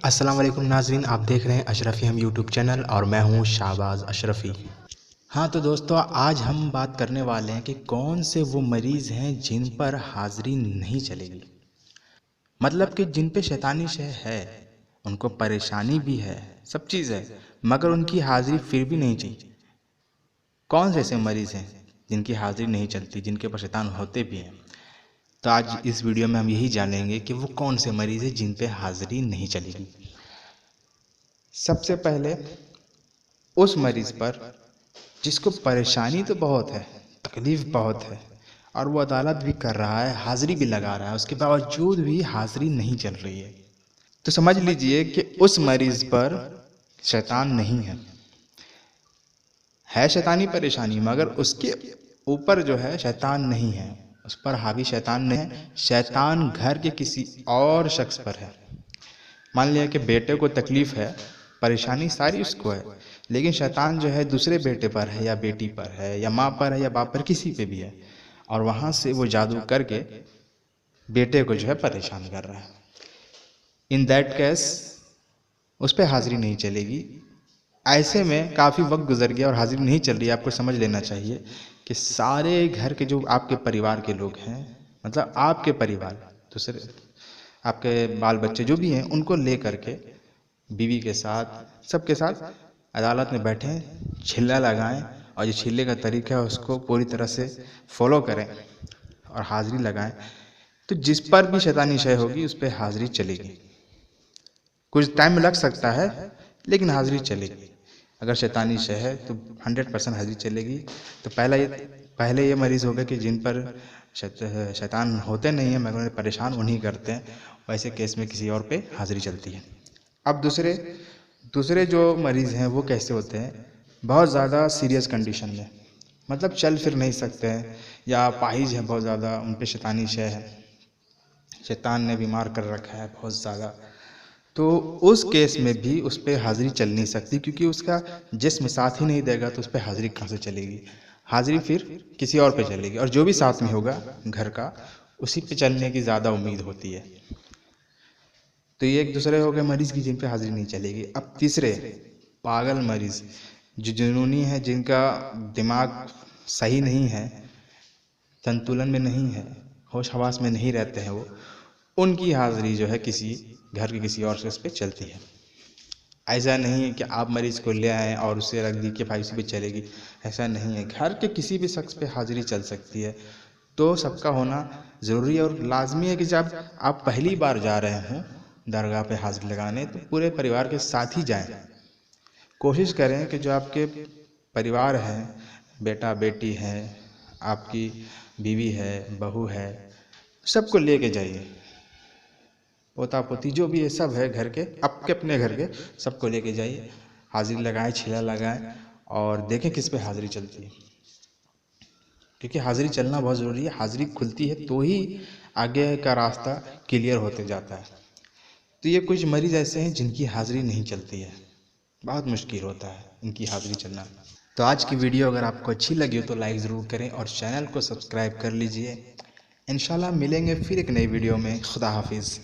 السلام علیکم ناظرین، آپ دیکھ رہے ہیں اشرفی ہم یوٹیوب چینل اور میں ہوں شہباز اشرفی۔ ہاں تو دوستو، آج ہم بات کرنے والے ہیں کہ کون سے وہ مریض ہیں جن پر حاضری نہیں چلے گی، مطلب کہ جن پہ شیطانی شے ہے، ان کو پریشانی بھی ہے، سب چیز ہے، مگر ان کی حاضری پھر بھی نہیں چاہیے۔ کون سے ایسے مریض ہیں جن کی حاضری نہیں چلتی، جن کے پر شیطان ہوتے بھی ہیں؟ تو آج اس ویڈیو میں ہم یہی جانیں گے کہ وہ کون سے مریض ہیں جن پہ حاضری نہیں چلے گی۔ سب سے پہلے اس مریض پر جس کو پریشانی تو بہت ہے، تکلیف بہت ہے، اور وہ عدالت بھی کر رہا ہے، حاضری بھی لگا رہا ہے، اس کے باوجود بھی حاضری نہیں چل رہی ہے، تو سمجھ لیجئے کہ اس مریض پر شیطان نہیں ہے شیطانی پریشانی، مگر اس کے اوپر جو ہے شیطان نہیں ہے، اس پر حاوی شیطان نہیں ہے، شیطان گھر کے کسی اور شخص پر ہے۔ مان لیا کہ بیٹے کو تکلیف ہے، پریشانی ساری اس کو ہے، لیکن شیطان جو ہے دوسرے بیٹے پر ہے، یا بیٹی پر ہے، یا ماں پر ہے، یا باپ پر، کسی پہ بھی ہے، اور وہاں سے وہ جادو کر کے بیٹے کو جو ہے پریشان کر رہا ہے۔ ان دیٹ کیس اس پہ حاضری نہیں چلے گی۔ ایسے میں کافی وقت گزر گیا اور حاضری نہیں چل رہی ہے، آپ کو سمجھ لینا چاہیے کہ سارے گھر کے جو آپ کے پریوار کے لوگ ہیں، مطلب آپ کے پریوار، دوسرے آپ کے بال بچے جو بھی ہیں، ان کو لے کر کے بیوی کے ساتھ، سب کے ساتھ عدالت میں بیٹھیں، چھلا لگائیں، اور یہ چھلے کا طریقہ ہے اس کو پوری طرح سے فالو کریں اور حاضری لگائیں، تو جس پر بھی شیطانی شے ہوگی اس پہ حاضری چلے گی۔ کچھ ٹائم لگ سکتا ہے لیکن حاضری چلے گی۔ اگر شیطانی شے ہے تو 100% حاضری چلے گی۔ تو پہلے یہ مریض ہوگا کہ جن پر شیطان ہوتے نہیں ہیں مگر انہیں پریشان انہی کرتے ہیں، ویسے کیس میں کسی اور پہ حاضری چلتی ہے۔ اب دوسرے جو مریض ہیں وہ کیسے ہوتے ہیں؟ بہت زیادہ سیریس کنڈیشن میں، مطلب چل پھر نہیں سکتے ہیں، یا پاہیج ہے بہت زیادہ، ان پہ شیطانی شے ہے، شیطان نے بیمار کر رکھا ہے بہت زیادہ، تو اس کیس میں بھی اس پہ حاضری چل نہیں سکتی، کیونکہ اس کا جسم ساتھ ہی نہیں دے گا، تو اس پہ حاضری کہاں سے چلے گی؟ حاضری پھر کسی اور پہ چلے گی، اور جو بھی ساتھ میں ہوگا گھر کا، اسی پہ چلنے کی زیادہ امید ہوتی ہے۔ تو یہ ایک دوسرے ہو گئے مریض کی جن پہ حاضری نہیں چلے گی۔ اب تیسرے پاگل مریض، جو جنونی ہے، جن کا دماغ صحیح نہیں ہے، سنتولن میں نہیں ہے، ہوش حواس میں نہیں رہتے ہیں وہ، ان کی حاضری جو ہے کسی گھر کے کسی اور شخص پہ چلتی ہے۔ ایسا نہیں ہے کہ آپ مریض کو لے آئیں اور اسے رکھ دی کہ بھائی اسی پہ چلے گی، ایسا نہیں ہے، گھر کے کسی بھی شخص پہ حاضری چل سکتی ہے۔ تو سب کا ہونا ضروری ہے، اور لازمی ہے کہ جب آپ پہلی بار جا رہے ہوں درگاہ پہ حاضری لگانے، تو پورے پریوار کے ساتھ ہی جائیں۔ کوشش کریں کہ جو آپ کے پریوار ہیں، بیٹا بیٹی ہے، آپ کی بیوی ہے، بہو ہے، سب کو لے کے جائیے، پوتا پوتی جو بھی ہے سب ہے گھر کے، اپنے گھر کے سب کو لے کے جائیے، حاضری لگائیں، چھیلا لگائیں، اور دیکھیں کس پہ حاضری چلتی ہے، کیونکہ حاضری چلنا بہت ضروری ہے۔ حاضری کھلتی ہے تو ہی آگے کا راستہ کلیئر ہوتے جاتا ہے۔ تو یہ کچھ مریض ایسے ہیں جن کی حاضری نہیں چلتی ہے، بہت مشکل ہوتا ہے ان کی حاضری چلنا۔ تو آج کی ویڈیو اگر آپ کو اچھی لگی ہو تو لائک ضرور کریں، اور چینل کو سبسکرائب کر لیجئے۔ انشاءاللہ ملیں گے پھر ایک نئی ویڈیو میں۔ خدا حافظ۔